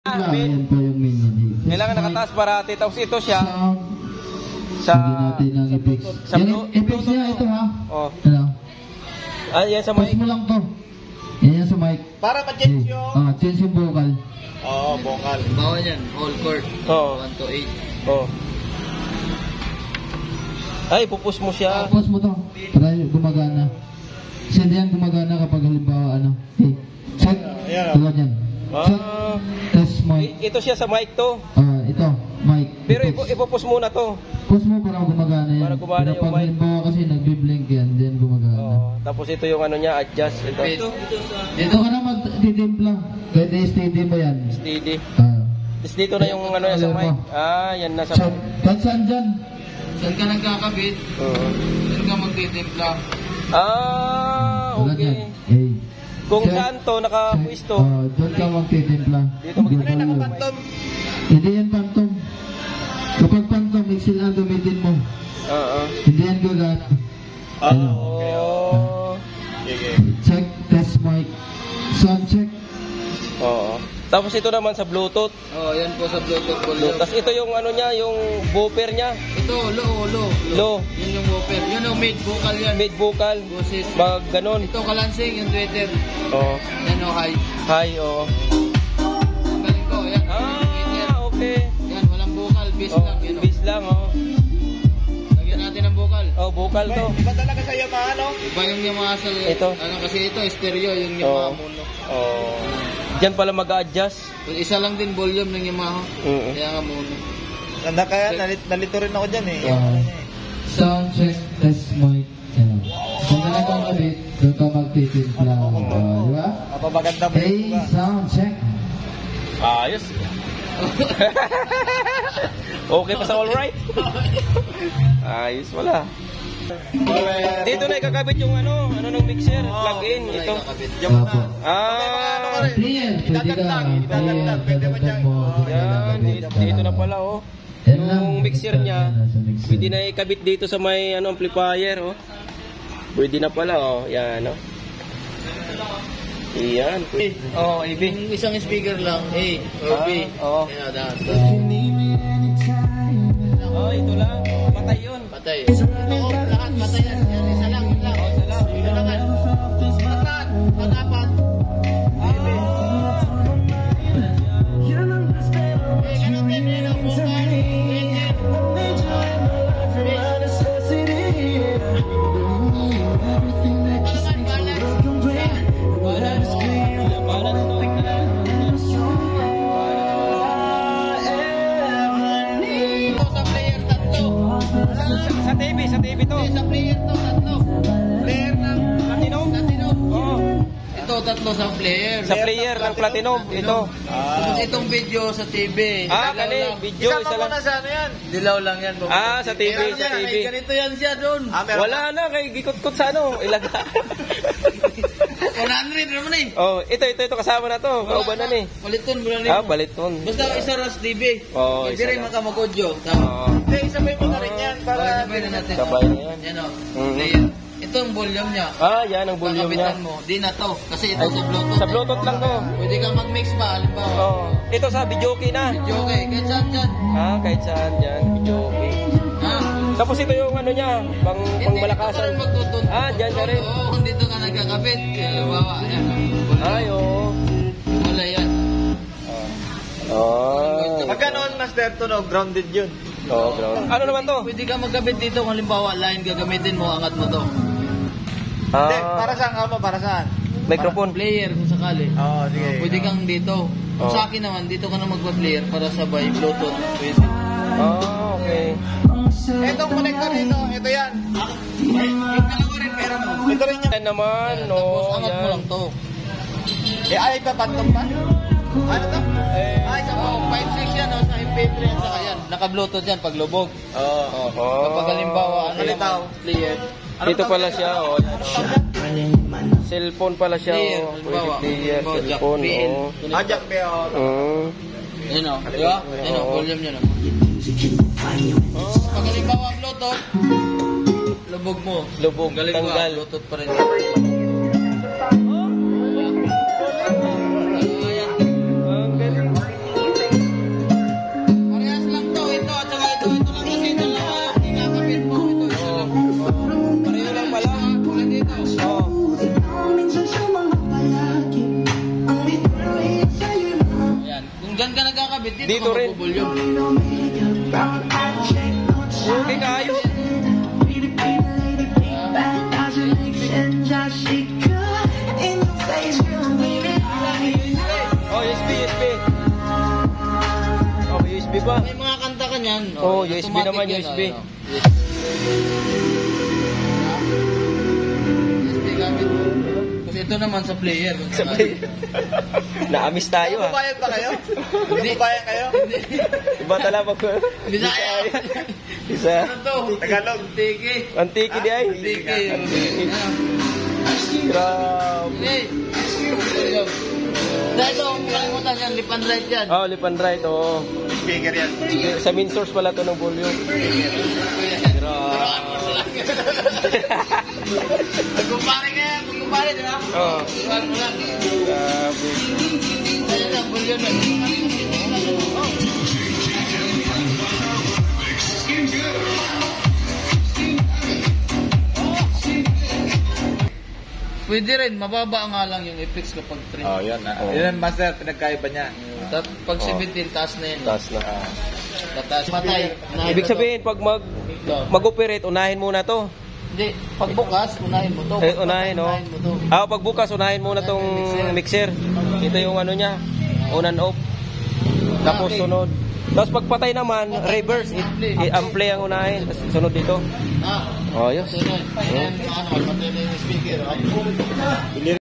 Ayan po yung minion. Kailangan nakataas parati. Tapos ito siya. Sa natin ang effects. Effects niya ito ha. Oh. Ano? Ah, yan sa mic. Pause mo lang to. Yan sa mic. Para ma-change yung... change yung vocal. Oo, vocal. Bawal yan. All chord. Oo. 1 to 8. Oh. Ay, pupus mo siya. Pause mo to. Para gumagana. Kasi hindi yan gumagana kapag halimbawa ano. Hey, check. Tulad yan. Check. Test mic. Ito siya sa mic to. Ito, mic. Pero ipupus muna to. Pause mo para gumagana yan. Para gumana yung mic. Kapag halimbawa kasi nagbi-blink yan, then gumagana. Oh, tapos ito yung ano niya, adjust. Ito. Dito ka na magtitimpla. Pwede steady mo yan. Steady. Tapos dito na yung ano sa mic. Ah, yan na sa mic. Kahit saan dyan? Saan ka nagkakabit? Saan ka magtitimpla? Ah, okay. Hey. Kung saan to nakapwisto. Doon ka magtitimpla. Dito Naka-phantom. Hindi yan phantom. Kapag phantom, mixil ang gamitin mo. Hindi yan gagana. Oh. Check, test mic. Sound check. Oo. Tapos ito naman sa Bluetooth. Oh, yan po sa Bluetooth volume. Tapos ito yung ano niya, yung booper niya. Ito, low. Yun yung woofer. Yun yung mid vocal yan. Mid vocal. Boses. Mag ganon. Ito kalansing, yung tweeter. Oo. Yan o, high. High, oo. Ang galing ko, yan. Okay. Yan, walang vocal. Bass lang, yun o. Bass lang, oh. Lagyan natin ng vocal. Oh, vocal to. Iba talaga sa Yamaha, no? Iba yung Yamaha sa... Ito. Ano kasi ito, stereo, yung Yamaha mono. Oh. Diyan pala mag-a-adjust. Isa lang din volume ng Yamaha. Kaya nga mono. Ganda kaya, nalito rin ako dyan eh. Sound check, test mic. Kung na kang kabit, doon ka magtitimpla. Di ba? Napapaganda mo Hey, yung buka. sound check. Ayos. Okay pa sa all right. Ayos wala. Dito na ikakabit yung ano ng mixer, plug-in ito. Clear, pwede ka. Dadagdag mo. Yan, dito na pala oh. Yung mixer niya, pwede na ikabit dito sa may ano amplifier oh. Pwede na pala oh, yan oh. Iyan. Oh, AB. Yung isang speaker lang, A or B. Oo. Kaya dahan. Oh, ito lang. Patay yun. Patay. Oo, lahat patay yan. Yan, isa lang, yun lang. Isa lang. Yun lang. Lahat, pag-apat. Ganun din yun ang vocal. Sa TV to. Sa player to, tatlo. Player ng Platinum? Platinum. Oo. Ito, tatlo sa player. Sa player ng Platinum, ito. Tapos itong video sa TV. Kani, video Isama isa mo lang. na sa ano yan? Dilaw lang yan. Sa TV, sa TV. Ganito yan siya doon. Wala na, kay gikot-kot sa ano, ilaga. 100 naman eh. Oh, ito kasama na to. Kauban na ni. Baliton mo na Baliton. Basta isa ras TV. Oo, Hindi isa rin lang. makamakudyo. Hindi, isabay mo na rin yan para... Sabay na natin. Sabay na yan. Yan o. Mhm. Ito ang volume niya. Yan ang volume niya. Kakabitan mo. Di na to. Kasi ito sa Bluetooth. Sa Bluetooth lang to. Pwede kang mag-mix ba? Halimbawa. Oh, ito sa video okay na. Video okay. Kahit saan dyan. Kahit saan dyan, video okay. Tapos ito yung ano niya, pang malakasan. Dyan na rin. Oo, kung dito ka nagkakabit. Halimbawa, yan. Ay, oo. Wala yan. Pag ganoon, Master, tunog, grounded yun. Oo, ground. Ano naman to? Pwede ka magkabit dito kung halimbawa line gagamitin mo, angat mo to. Hindi, para saan ka mo? Para saan? Microphone. Player kung sakali. Oo, sige. Pwede kang dito. Kung sa akin naman, dito ka na magpa-player para sabay Bluetooth. Pwede. Okay. Itong connector dito, ito yan. Yung dalawa rin pera mo. Ito rin yan. Yan naman, Tapos angat mo lang to. Ay, papantong pa? Ano to? Ay, sa 5.6 yan, sa MP3 yan, saka yan. Naka-Bluetooth yan pag lubog. Oo. Kapag halimbawa, Malitaw. Player. Dito pala siya, oh. Cellphone pala siya, Player, oh. halimbawa. Player, Halimbawa, jack cellphone, PL. oh. Jack Beor. Yan o, di ba? Yan o, volume nyo na. Pag halimbawa Bluetooth, lubog mo. Lubog, Halimbawa, tanggal. Bluetooth pa rin. Ang galing. dyan ka nagkakabit, dito, Dito ka rin. magbubulyog. Okay, kayo. Oh, USB. Oh, may USB pa. May mga kanta ka niyan. Oh, USB automatic naman, yan, USB. USB gamit mo. Kasi ito naman sa player. Sabay. Naamis tayo ha. Bayad ba kayo? Hindi. Bayad kayo? Iba talaga mag... Bisaya. Isa. Ano to? Tagalog. Tiki. Antiki di ay. Tiki. Grabe. Dahil ito, kung kalimutan yan, lip and right yan. Oh, lip and right, oo. Speaker yan. Sa main source pala to ng volume. Grabe. Magkumpare ka yan, magkumpare, di ba? Oo. Iwan mo lang. Grabe. Ayan lang, bulyon na. Pwede rin, mababa nga lang yung effects kapag trim. Oh, yun. Oh. Yun, master, pinagkaiba niya. Pag 17, taas na yun. Taas na. Tataas. Matay. Ibig sabihin, pag mag-operate, unahin muna to. Hindi, pagbukas, unahin mo to. Unahin, no? Unahin mo to. Pagbukas, unahin muna tong mixer. Ito yung ano niya, on and off. Tapos sunod. Tapos pagpatay naman, reverse. Ampli ang unahin. Tapos sunod dito. Ah, Oh, yes. sunod. Ayan, ano, matay na yung speaker.